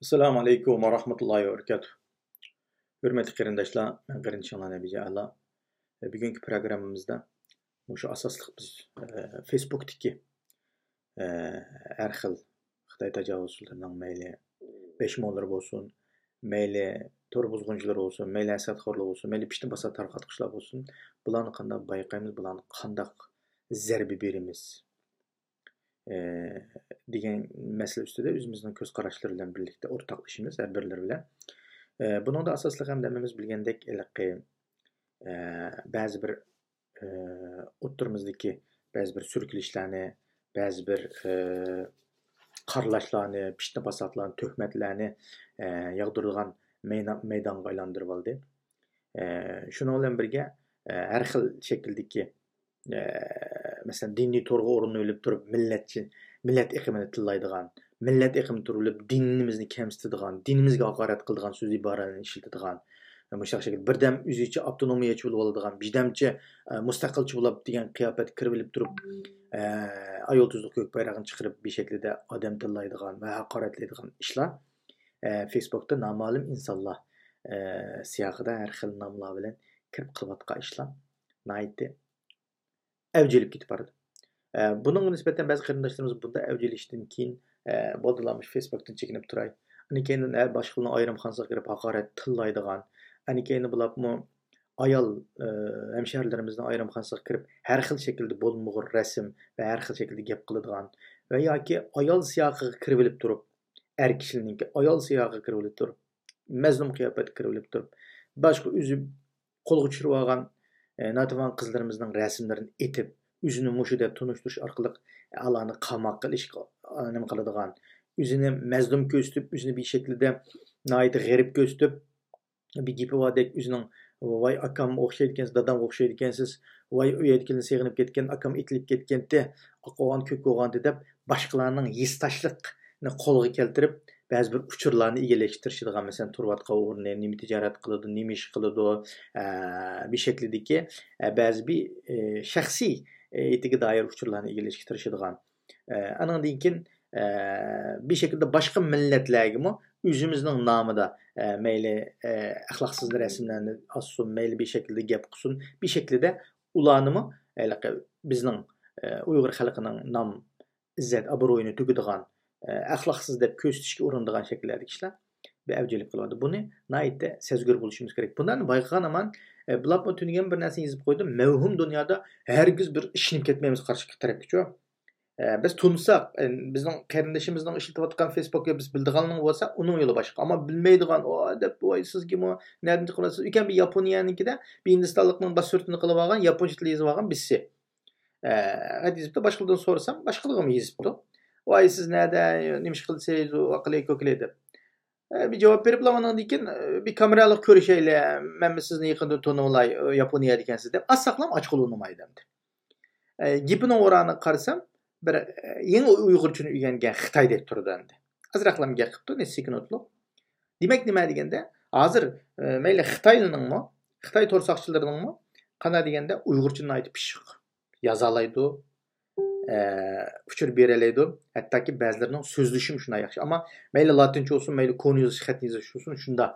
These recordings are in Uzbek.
Assalamu alaikum wa rahmatullahi wa barakatuh. Hürmetli qarindoshlar, men qarindoshlar Nabiy Allah. Bugungi programmamizda o'sha asosliq biz Facebook'dagi har xil Xitoy tajovuzchilarining mayli peshmonlar bo'lsin, mayli to'r buzg'unchilar bo'lsin, mayli hasadxo'rlar bo'lsin, mayli pishni basa tarqatqichlar bo'lsin, bularni qanday bayqaymiz, bularni qanday zarba beramiz degan masala ustida o'zimizning ko'z qarashlari bilan birlikda o'rtoqlashamiz har birlari bilan. Bunun da asaslı hem dememiz bilgendek bazı bir o'ttirimizdagi bazı bir sürkülüşlerini, bazı bir qarlashlarni, pishni basatlarni, töhmetlarni yağdırılgan meydanga aylandırıp aldı. Şuna bilan birga har xil şekildeki mesela diniy to'rga o'rin o'ylab turib millat iqimini tillaydigan, millat iqimi turilib dinimizni kamsitadigan, dinimizga haqorat qiladigan so'z iboralarni ishlatadigan, mushaq şekilde birdam o'zicha avtonomiyachi bo'lib oladigan, birdamchi mustaqilchi bo'lib degan qiyofatga kirib olib turib, ayol tuzliq ko'k bayrog'ini chiqarib bir şekilde odam tillaydigan va haqoratlaydigan ishlar Facebook'ta noma'lum insonlar siyog'ida har xil nomlar bilan kirib qilayotgan ishlar nihoyatda avjilib ketib boradi. Bunun nisbeten bazı qarindoshlarimiz bunda avjilishdan keyin bo'ldilarmish Facebook'tan chekinib turay. Ani keyin boshqalarni ayrimxonasiga kirib haqorat tillaydigan, ani keyin bularmi ayol hemşerilerimizden ayrimxonasiga kirib har xil şekilde bo'lmag'ur rasm va har xil şekilde gap qiladigan va yoki ayol siyog'iga kirib olib turib, er kishininki ayol siyog'iga kirib olib turib, mazlum qiyofatga kirib olib turib, boshqa o'zi qo'lga tushirib olgan nativan qizlarimizning rasmlarini etib, o'zini mushu deb tunishtirish orqali alanı qamoq qilish nima qiladigan, o'zini mazlum ko'rsatib, o'zini bir şekilde nihoyat g'arib ko'rsatib, bir gapi bordek o'zining voy akam o'xshaydi ekansiz, dadam o'xshaydi ekansiz, voy uyatgini seg'inib ketgan, akam itilib ketganda, oqo'g'an ko'k o'g'andi deb boshqalarning yestashliqni qo'lga keltirib, ba'zi bir uchurlarni egallashtirishadigan, masalan, turvatqa o'rni, nima tijorat qiladi, nima ish qiladi, bir şekildeki ba'zi bir shaxsiy etiga doir uchurlarni egallashtirishadigan. Andan keyin bir şekilde başka milletlergimi özümüzün namıda meyli ahlaksız resimlerini assun, meyli bir şekilde gap qilsin, bir şekilde ulanımı bizning Uyghur xalqining nam, izzat, obro'yini tugadigan, ahlaksız deb ko'rsatishga urinadigan shakldagi ishlar bir avjilib qiladi. Buni nihoyatda sezgir bo'lishimiz kerak. Bundan bayqagan aman bularni tunigan bir narsani yozib qo'ydim. Mavhum dunyoda hargiz bir ishinib ketmaymiz qarshi tarafga. Biz tunsak, bizning qarindoshimizning ishlatayotgan Facebook'ga biz bildiganning bo'lsa, uning yo'li boshqa. Ammo bilmaydigan, o deb voy sizgimi, nerdan qilasiz? Ekan bir Yaponiyanikida bir Hindistonlikning basurtini qilib olgan, yaponcha tilda yozib olgan birisi. Hadizda boshqalardan so'rasam, boshqalarga yozibdi. Voy siz nerda, nima ish qilsangiz, aqlay ko'klay deb. Bir cevap verip lamandan dikin bir kameralık görüşeyle men sizni yaqında tanıolay Yaponiya ekansiz deb asaqlam ochiq olmaydi demdi. Gipini o'rani qarasam bir yangi Uyg'urchani o'rgangan Xitoy deb turdi endi. Azraqlam gapibdi, ne sekundlik. Demak nima deganda, hozir mayli Xitoyniningmi, Xitoy to'rsaqchilariningmi, qana deganda Uyg'urchani aytib pishiq yozalaydi. Uçur berelaydi. Hattaki ba'zilarining so'zlashim shunday yaxshi. Ammo mayli latincha olsun, mayli qo'ni yozish, xat yozish olsun, shunda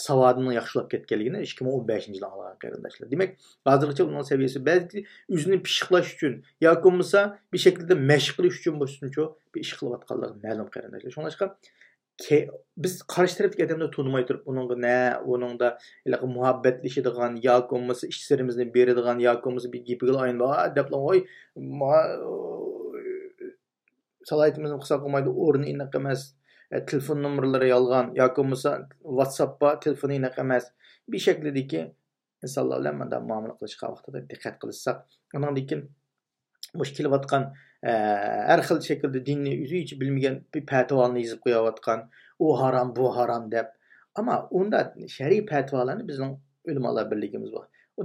savodini yaxshilab ketganligini 2015-yilda anlagan qarindoshlar. Demak, hozirgacha uning saviyasi balki o'zini pishiqlash uchun yoki bo'lmasa bir şekilde mashq qilish uchun bo'lsinchi bir ish qilayotganligi ma'lum qarindoshlar. Shunga biz qarshi tarafdagi odamni tanimay turib, uningda muhabbatlashadigan yoki bo'lmasa ishlarimizni beradigan yoki bo'lmasa bir gapiga ayin deb voy salaytimizni qilsa qolmaydi, o'rni aniq emas, telefon nomerlari yolg'on yoki bo'lmasa WhatsAppga telefoni aniq emas. Bir şekildeki insonlar bilan bunday muomala qilishga vaqtida diqqat qilsak, undan keyin mushkilatgan her xil şekilde dinni özü hiç bilmeyen bir petvalını yazıp koyayotgan, o haram bu haram deb. Ama onda şer'i petvalarını bizning ulamalar birligimiz var. O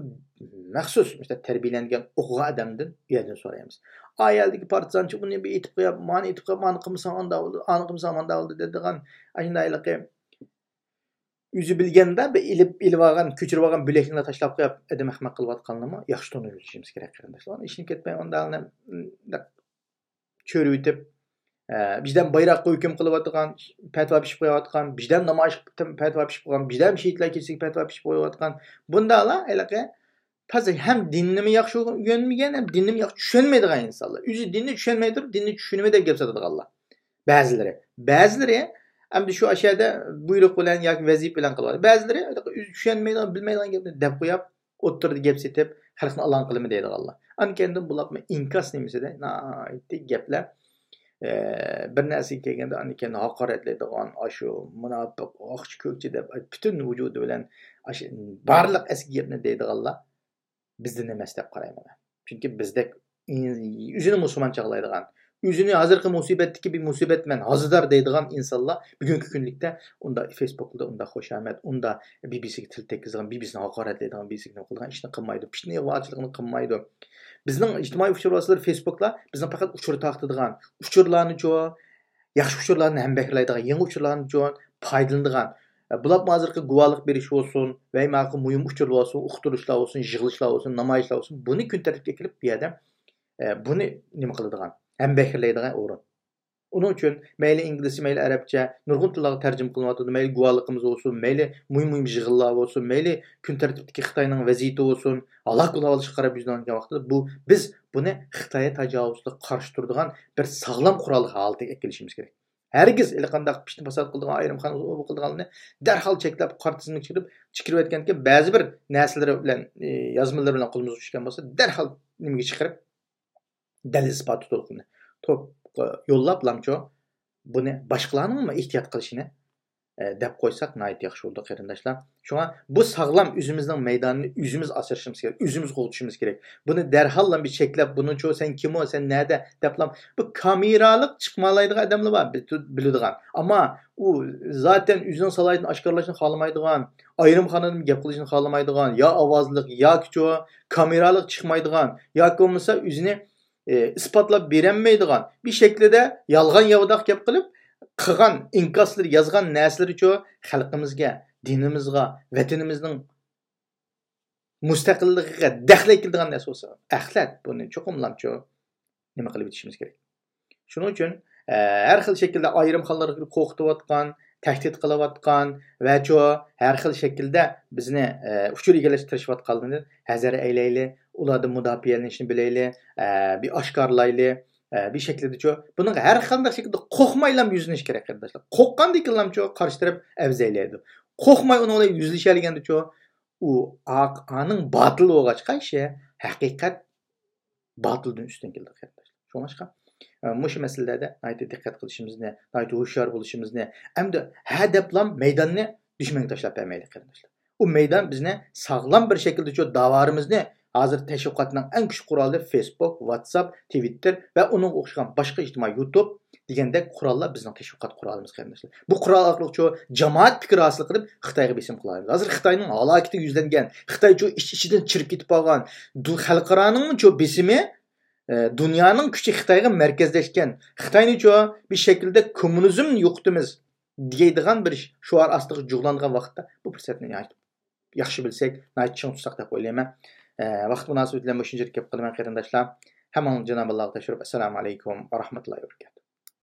maxsus işte terbiyelengen o'qigan odamdan yerdan so'raymiz. Ayeldagi partizanchi buni bir etib qo'yib, mani etib qo'yib, mani qilmasang onda bo'ldi, ani qilmasang onda bo'ldi dedigan ashundayligi o'zi bilganda bir ilib olgan, ko'chirib olgan bilakni tashlab qo'yib, adam ahmoq qilayotganini yaxshi tanishimiz kerak qarindoshlar. Ishni ketmay onda cho'rib o'tib bizden bayrakqa hüküm kılıvatkan, petva pişip koyuvatkan, bizden namaş petva pişip koyuvatkan, bizden şehitler kesik petva pişip koyuvatkan. Bunda ala elake taze hem dinlemi yaxşı yönmegen hem dinlemi yaxşı düşünmeydiğin insanlar. Üzü dinni düşünmeydir, dinni düşünme de gepsatadık Allah. Bazıları hem de şu aşağıda buyruk bilen yoki vazif bilen kılıyor. Bazıları düşünmeydiğin, bilmeydiğin gepni dep koyup oturdu gepsetip xalqni alan qilimi deydi Allah. An kendim bulapma inkas nemisi de naiti gepler. Bir narsaga kelganda annikani haqoratlaydigan ashu munofiq oqchi ko'kchi deb butun vujudi bilan ashu barliq eski gapni deydiganlar bizdan emas deb qarayman. Chunki bizda o'zini musulmon chaqlaydigan, o'zini hozirgi musibatdagi bir musibatman hozidar deydigan insonlar bugungi kunlikda unda Facebookda unda xushamat, unda BBCga til tekkizgan, BBCni haqoratlaydigan, BBCni qilgan ishni qilmaydi, pishni vojligini qilmaydi. Bizning ijtimoiy uchur vositalar Facebooklar bizni faqat uchur taqtidigan, uchurlarni jo, yaxshi uchurlarni ham beklaydigan, yangi uchurlarni jo foydalanadigan. Bular hozirgi guvohlik berish bo'lsin, va ma'qul muhim uchur bo'lsin, uqtirishlar bo'lsin, yig'ilishlar bo'lsin, namoyishlar bo'lsin, buni kun tartibga kelib bu yerda buni nima qiladigan, ham beklaydigan o'rin. Onun için meyli İngilizce, meyli Arapça, nurgun tillarga tercüme kılınmatıdır. Meyli guvallıqımız olsun, meyli mühim jığıllar olsun, meyli gün tertipteki Xitayning vaziyeti olsun. Allah qulağı çıkarıp yüzden vaqtida biz bunu Xitay'a tacavuzda qarşı turadigan bir sağlam qurol holatiga kelishimiz kerak. Hergiz eli qandaq pishni fasad qildigan ayrimxon bu qildiganlarni darhol cheklab qartizini chiqirib aytganki, ba'zi bir narsalar bilan yozmalar bilan qo'limiz tushgan bo'lsa, darhol nimaga chiqarib dalil isbot to'lqini yollab lamcho buni boshqalarning ehtiyot qilishini deb qo'ysak nayt yaxshi bo'ldi qarindoshlar. Shunga bu sog'lom o'zimizning maydonini o'zimiz asrashimiz kerak, o'zimiz qo'g'itishimiz kerak. Buni darhol bir cheklab, buni cho sen kim o, sen nerede deblam bu kameralik chiqmalaydigan odamlar bor, biladigan. Ammo u zaten o'zining salohiyatini oshkorlashni xohlamaydigan, ayrim xonadon gap qilishni xohlamaydigan, yo ovozliq, yoki cho kameralik chiqmaydigan, yoki bo'lmasa o'zini isbotlab berenmeydigan bir şekilde yalgan yavdaq gap qilib qilgan inkaslar yozgan narsalar cho xalqimizga, dinimizga, vatanimizning mustaqilligiga daxl keladigan narsa bo'lsa, axlat buni cho'qimlamcho nima qilib yetishimiz kerak. Shuning uchun har xil shaklda ayrim xalqlarga qo'rqitayotgan, tahdid qilayotgan va cho har xil shaklda bizni uchur egallashtirishayotganlarni hazar aylayli, ulardan mudofialanishni bilayli, bir oshkorlayli, bir şekilde cho bunun her qanday şekilde qo'rqmaylam yuzlanish kerak arkadaşlar. Qo'rqqandikilamcho qarshi taraf avzaylaydi. Qo'rqmay uni olay yuzlashaganda cho u aning botil bo'lg'achqa ishi haqiqat botildan ustun keldi arkadaşlar. Shunga mush masalalarda aytib diqqat qilishimizni, aytib hushyor bo'lishimizni, hamda hadablam maydonni dushmanga tashlab bermaydi arkadaşlar. U maydon bizni sog'lom bir şekilde cho davarimizni hozir tashviqotning eng kuchli quroli Facebook, WhatsApp, Twitter va uning o'xshagan boshqa ijtimoiy YouTube degandek qurollar bizning tashviqot qurolimiz qarindashlar. Bu qurol orqali cho jamoat fikr hosil qilib Xitoyga besim qilamiz. Hozir Xitoyning halokati yuzlangan, Xitoy cho ichidan chirib ketib qolgan, xalqaroning cho besimi dunyoning kuchi Xitoyga markazlashgan. Xitoyni cho bir shaklda kommunizm yo'qtimiz deydigan bir shuar ostiga jug'langan vaqtda bu fursatni yaxshi bilsak, naytchon tutsak deb o'ylayman. Vaqt munosabati bilan bu shunchalik gap qilaman qarindoshlar. Hamon Janob Alloh tashkir. Assalomu alaykum va rahmatullohi va barakatuh.